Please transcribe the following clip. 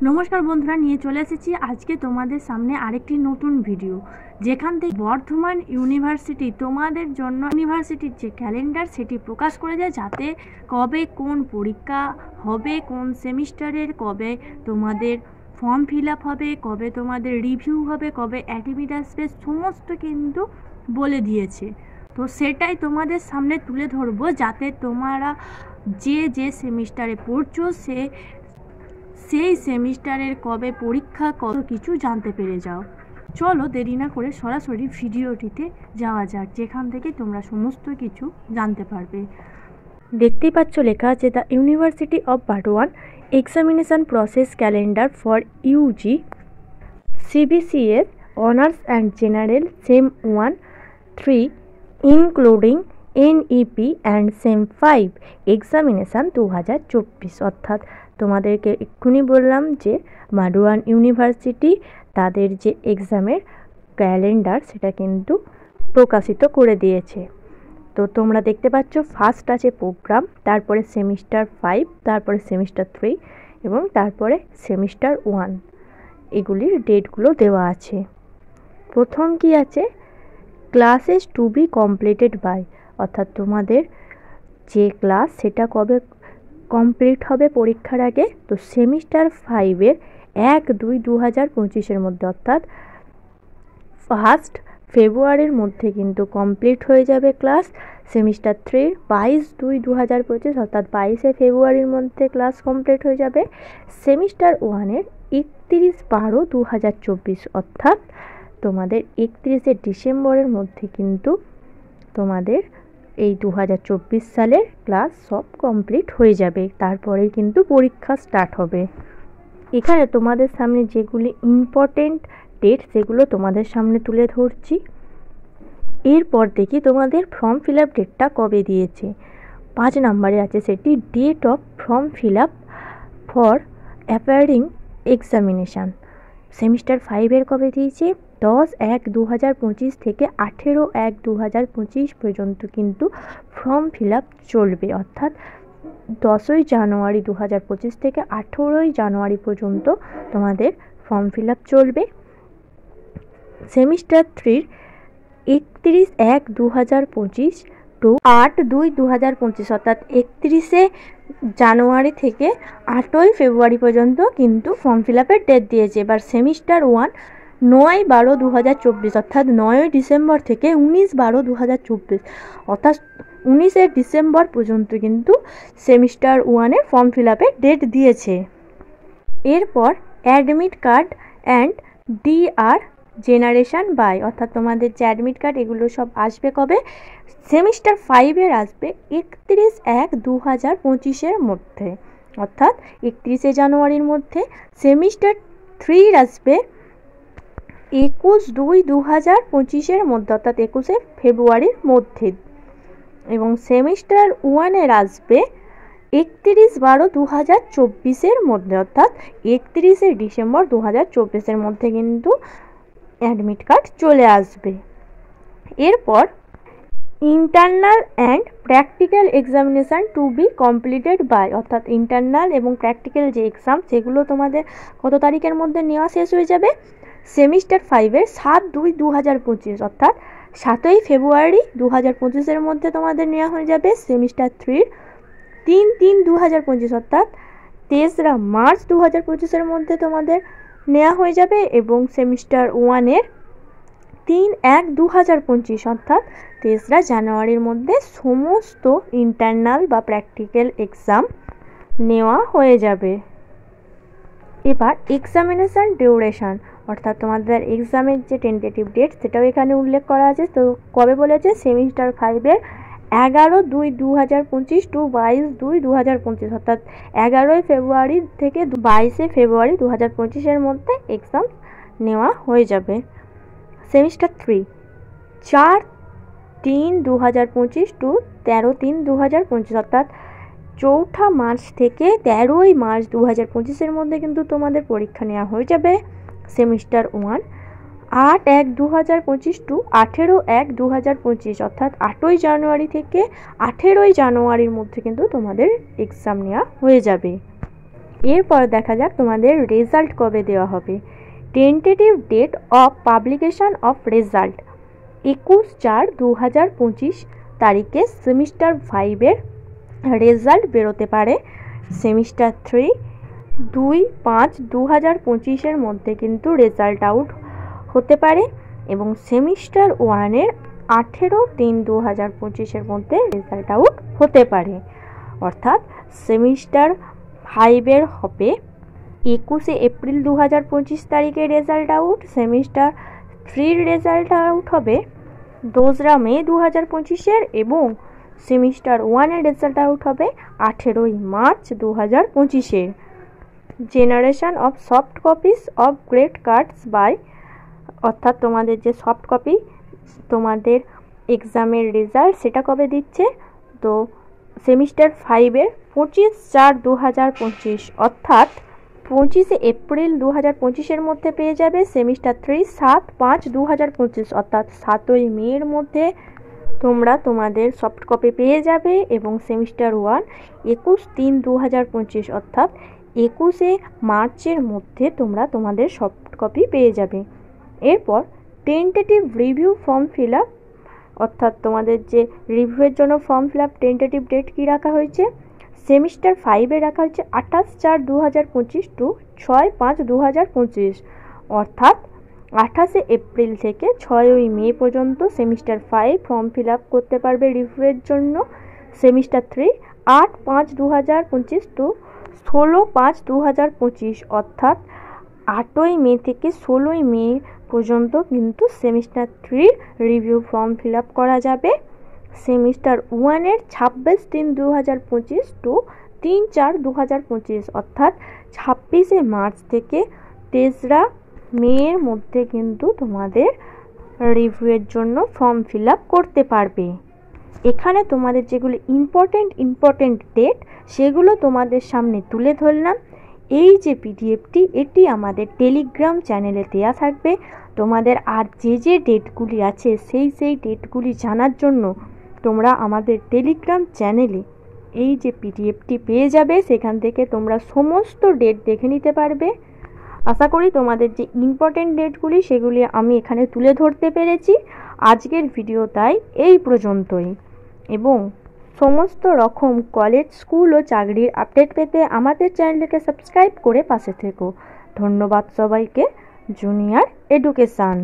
নমস্কার বন্ধুরা, নিয়ে চলে এসেছি আজকে তোমাদের সামনে আরেকটি নতুন ভিডিও, যেখান থেকে বর্ধমান ইউনিভার্সিটি তোমাদের জন্য ইউনিভার্সিটির যে ক্যালেন্ডার সেটি প্রকাশ করে যায়, যাতে কবে কোন পরীক্ষা হবে, কোন সেমিস্টারের, কবে তোমাদের ফর্ম ফিল আপ হবে, কবে তোমাদের রিভিউ হবে, কবে অ্যাডমিট আসবে, সমস্ত কিন্তু বলে দিয়েছে। তো সেটাই তোমাদের সামনে তুলে ধরবো, যাতে তোমরা যে সেমিস্টারে পড়ছো সেই সেমিস্টারের কবে পরীক্ষা, কত কিছু জানতে পেরে যাও। চলো দেরি না করে সরাসরি ভিডিওটিতে যাওয়া যাক, যেখান থেকে তোমরা সমস্ত কিছু জানতে পারবে। দেখতেই পাচ্ছ লেখা আছে the university of Burdwan examination process calendar for UG CBCS honours and general sem 1-3 including NEP and sem 5 examination 2024। অর্থাৎ তোমাদেরকে এক্ষুনি বললাম যে বারওয়ান ইউনিভার্সিটি তাদের যে এক্সামের ক্যালেন্ডার সেটা কিন্তু প্রকাশিত করে দিয়েছে। তো তোমরা দেখতে পাচ্ছ ফার্স্ট আছে প্রোগ্রাম, তারপরে সেমিস্টার 5, তারপরে সেমিস্টার 3 এবং তারপরে সেমিস্টার 1, এগুলির ডেটগুলো দেওয়া আছে। প্রথম কি আছে, classes to be completed by, অর্থাৎ তোমাদের যে ক্লাস সেটা কবে কমপ্লিট হবে পরীক্ষার আগে। তো সেমিস্টার 5-এর 1-2-2025 মধ্যে, অর্থাৎ 1 ফেব্রুয়ারির মধ্যে কিন্তু কমপ্লিট হয়ে যাবে ক্লাস। সেমিস্টার 3-র 22-2-2025, অর্থাৎ 22 ফেব্রুয়ারির মধ্যে ক্লাস কমপ্লিট হয়ে যাবে। সেমিস্টার 1-এর 31-12-2024, অর্থাৎ তোমাদের 31 ডিসেম্বরের মধ্যে কিন্তু তোমাদের এই 2024 সালের ক্লাস সব কমপ্লিট হয়ে যাবে। তারপরেই কিন্তু পরীক্ষা স্টার্ট হবে। এখানে তোমাদের সামনে যেগুলি ইম্পর্টেন্ট ডেট সেগুলো তোমাদের সামনে তুলে ধরছি। এরপর দেখি তোমাদের ফর্ম ফিল আপ ডেটটা কবে দিয়েছে। 5 নম্বরে আছে সেটি date of form fill up for appearing examination. Semester 5-এর কবে দিয়েছে, 10-1-2025 থেকে 18-1-2025 পর্যন্ত কিন্তু ফর্ম ফিল আপ চলবে। অর্থাৎ 10ই জানুয়ারি 2025 থেকে 18ই জানুয়ারি পর্যন্ত তোমাদের ফর্ম ফিল আপ চলবে। সেমিস্টার 3-র 31-1-2025 টু 8-2-2025, অর্থাৎ 31শে জানুয়ারি থেকে 8ই ফেব্রুয়ারি পর্যন্ত কিন্তু ফর্ম ফিল আপের ডেট দিয়েছে। এবার সেমিস্টার 1 9-12-2024, অর্থাৎ 9ই ডিসেম্বর থেকে 19-12-2024, অর্থাৎ 19শে ডিসেম্বর পর্যন্ত কিন্তু সেমিস্টার 1-এর ফর্ম ফিল আপের ডেট দিয়েছে। এরপর admit card and DR generation by, অর্থাৎ তোমাদের যে অ্যাডমিট কার্ড এগুলো সব আসবে কবে, সেমিস্টার 5-এর আসবে 31-1-2025 মধ্যে, অর্থাৎ 31শে জানুয়ারির মধ্যে। সেমিস্টার 3-র আসবে 21-2-2025 মধ্যে, অর্থাৎ 21শে ফেব্রুয়ারির মধ্যে। এবং সেমিস্টার 1-এর আসবে 31-12-2024 মধ্যে, অর্থাৎ 31শে ডিসেম্বর 2024 মধ্যে কিন্তু অ্যাডমিট কার্ড চলে আসবে। এরপর internal and practical examination to be completed by, অর্থাৎ ইন্টারনাল এবং প্র্যাকটিক্যাল যে এক্সাম সেগুলো তোমাদের কত তারিখের মধ্যে নেওয়া শেষ হয়ে যাবে, সেমিস্টার 5-এর 7-2-2025, অর্থাৎ 7ই ফেব্রুয়ারি 2025 মধ্যে তোমাদের নেওয়া হয়ে যাবে। সেমিস্টার 3-র 3-3-2025, অর্থাৎ 3রা মার্চ 2025 মধ্যে তোমাদের নেওয়া হয়ে যাবে। এবং সেমিস্টার 1-এর 3-1-2025, অর্থাৎ 3রা জানুয়ারির মধ্যে সমস্ত ইন্টারনাল বা প্র্যাকটিক্যাল এক্সাম নেওয়া হয়ে যাবে। এবার এক্সামিনেশান ডিউরেশন, অর্থাৎ তোমাদের এক্সামের যে টেন্টেটিভ ডেট সেটাও এখানে উল্লেখ করা আছে। তো কবে বলেছে, সেমিস্টার 5-এর 11-2-2025 টু 22-2-2025, অর্থাৎ 11ই ফেব্রুয়ারি থেকে 22শে ফেব্রুয়ারি 2025 মধ্যে এক্সাম নেওয়া হয়ে যাবে। সেমিস্টার 3 4-3-2025 টু 13-3-2025, অর্থাৎ 4 মার্চ থেকে 13ই মার্চ 2025 মধ্যে কিন্তু তোমাদের পরীক্ষা নেওয়া হয়ে যাবে। সেমিস্টার 1 8-1-2025 টু 18-1-2025, অর্থাৎ 8ই জানুয়ারি থেকে 18ই জানুয়ারির মধ্যে কিন্তু তোমাদের এক্সাম নেওয়া হয়ে যাবে। এরপর দেখা যাক তোমাদের রেজাল্ট কবে দেওয়া হবে। Tentative date of publication of result 21/4/2025 তারিখে সেমিস্টার 5-এর রেজাল্ট বেরোতে পারে। সেমিস্টার 3 2/5/2025 মধ্যে কিন্তু রেজাল্ট আউট হতে পারে এবং সেমিস্টার 1-এর 18/3/2025 মধ্যে রেজাল্ট আউট হতে পারে। অর্থাৎ সেমিস্টার 5-এর হবে 21 এপ্রিল 2025 তারিখে রেজাল্ট আউট, সেমিস্টার 3-র রেজাল্ট আউট হবে 2 মে 2025 এবং সেমিস্টার 1-এর রেজাল্ট আউট হবে 18 March 2025। Generation of soft copies of grade cards by, অর্থাৎ তোমাদের যে সফট কপি তোমাদের এক্সামের রেজাল্ট সেটা কবে দিচ্ছে, তো সেমিস্টার 5-এর 25/4/2025 অর্থাৎ 25 এপ্রিল 2025 মধ্যে পেয়ে যাবে। সেমিস্টার 3 7/5/2025 অর্থাৎ 7 মের মধ্যে তোমরা তোমাদের সফট কপি পেয়ে যাবে এবং সেমিস্টার 1 21/3/2025 অর্থাৎ 21 মার্চের মধ্যে তোমরা তোমাদের সফট কপি পেয়ে যাবে। এরপর tentative review form fill up, অর্থাৎ তোমাদের যে রিভিউয়ের জন্য form fill up tentative date কী রাখা হয়েছে, সেমিস্টার 5-এ রাখা হচ্ছে 28/4/2025 টু 6/5/2025 অর্থাৎ 28 এপ্রিল থেকে 6 মে পর্যন্ত সেমিস্টার 5 ফর্ম ফিল আপ করতে পারবে রিভিউয়ের জন্য। সেমিস্টার 3 8/5/2025 টু 16/5/2025 অর্থাৎ 8 মে থেকে 16 মে পর্যন্ত কিন্তু semester 3 review form fill up করা যাবে। সেমিস্টার 1-এর 26/3/2025 টু 3/4/2025 অর্থাৎ 26 মার্চ থেকে 23 মের মধ্যে কিন্তু তোমাদের রিভিউয়ের জন্য ফর্ম ফিল আপ করতে পারবে। এখানে তোমাদের যেগুলো ইম্পর্টেন্ট ডেট সেগুলো তোমাদের সামনে তুলে ধরলাম। এই যে পিডিএফটি এটি আমাদের টেলিগ্রাম চ্যানেলে দেওয়া থাকবে। তোমাদের আর যে ডেটগুলি আছে সেই ডেটগুলি জানার জন্য তোমরা আমাদের টেলিগ্রাম চ্যানেলে এই যে পিডিএফটি পেয়ে যাবে, সেখান থেকে তোমরা সমস্ত ডেট দেখে নিতে পারবে। আশা করি তোমাদের যে ইম্পর্টেন্ট ডেটগুলি সেগুলি আমি এখানে তুলে ধরতে পেরেছি। আজকের ভিডিও তাই এই পর্যন্তই এবং সমস্ত রকম কলেজ, স্কুল ও চাকরির আপডেট পেতে আমাদের চ্যানেলকে সাবস্ক্রাইব করে পাশে থেকো। ধন্যবাদ সবাইকে। Junior education.